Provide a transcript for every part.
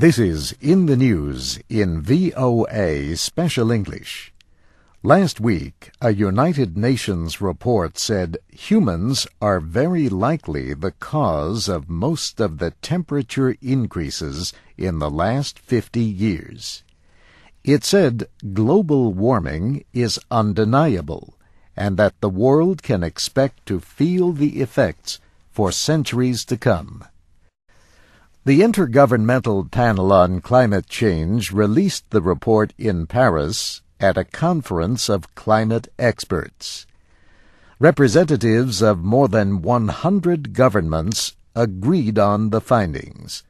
This is In the News in VOA Special English. Last week, a United Nations report said humans are very likely the cause of most of the temperature increases in the last 50 years. It said global warming is undeniable and that the world can expect to feel the effects for centuries to come. The Intergovernmental Panel on Climate Change released the report in Paris at a conference of climate experts. Representatives of more than 100 governments agreed on the findings.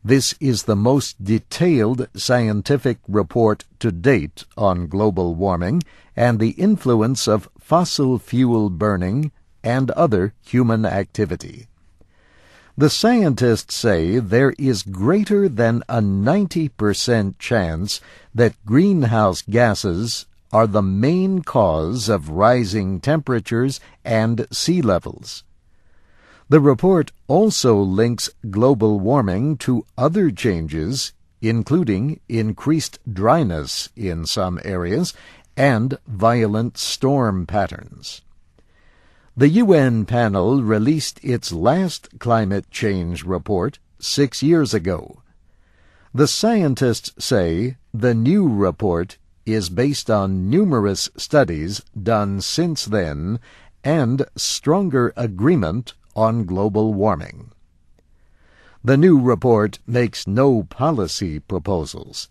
This is the most detailed scientific report to date on global warming and the influence of fossil fuel burning and other human activity. The scientists say there is greater than a 90% chance that greenhouse gases are the main cause of rising temperatures and sea levels. The report also links global warming to other changes, including increased dryness in some areas and violent storm patterns. The UN panel released its last climate change report 6 years ago. The scientists say the new report is based on numerous studies done since then and stronger agreement on global warming. The new report makes no policy proposals,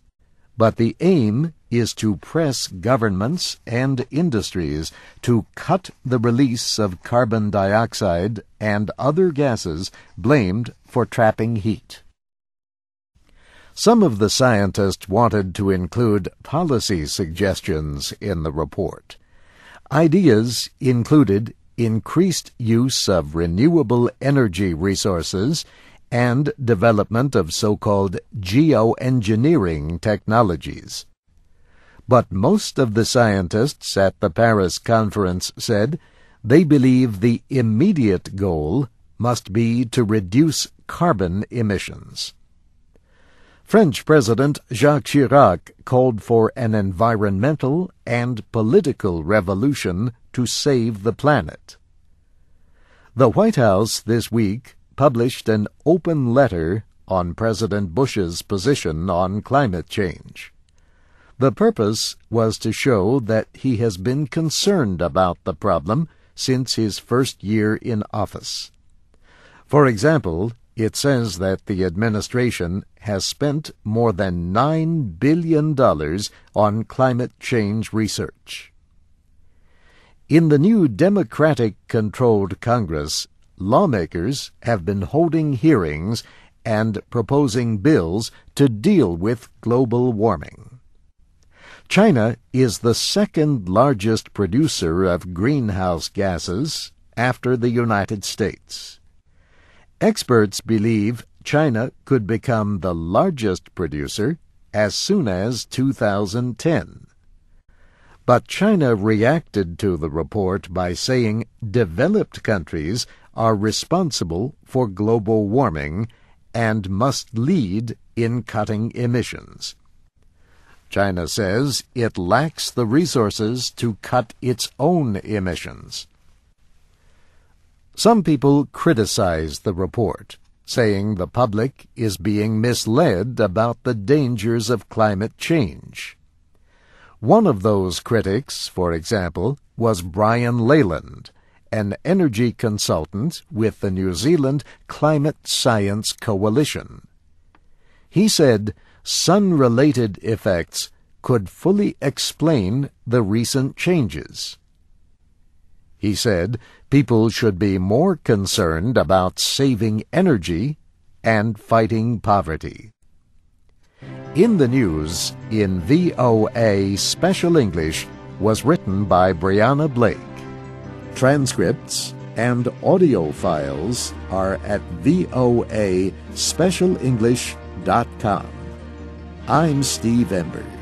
but the aim is to press governments and industries to cut the release of carbon dioxide and other gases blamed for trapping heat. Some of the scientists wanted to include policy suggestions in the report. Ideas included increased use of renewable energy resources and development of so-called geoengineering technologies. But most of the scientists at the Paris conference said they believe the immediate goal must be to reduce carbon emissions. French President Jacques Chirac called for an environmental and political revolution to save the planet. The White House this week published an open letter on President Bush's position on climate change. The purpose was to show that he has been concerned about the problem since his first year in office. For example, it says that the administration has spent more than $9 billion on climate change research. In the new Democratic-controlled Congress, lawmakers have been holding hearings and proposing bills to deal with global warming. China is the second largest producer of greenhouse gases after the United States. Experts believe China could become the largest producer as soon as 2010. But China reacted to the report by saying developed countries are responsible for global warming and must lead in cutting emissions. China says it lacks the resources to cut its own emissions. Some people criticize the report, saying the public is being misled about the dangers of climate change. One of those critics, for example, was Brian Leyland, an energy consultant with the New Zealand Climate Science Coalition. He said sun-related effects could fully explain the recent changes. He said people should be more concerned about saving energy and fighting poverty. In the News in VOA Special English was written by Brianna Blake. Transcripts and audio files are at voaspecialenglish.com. I'm Steve Embers.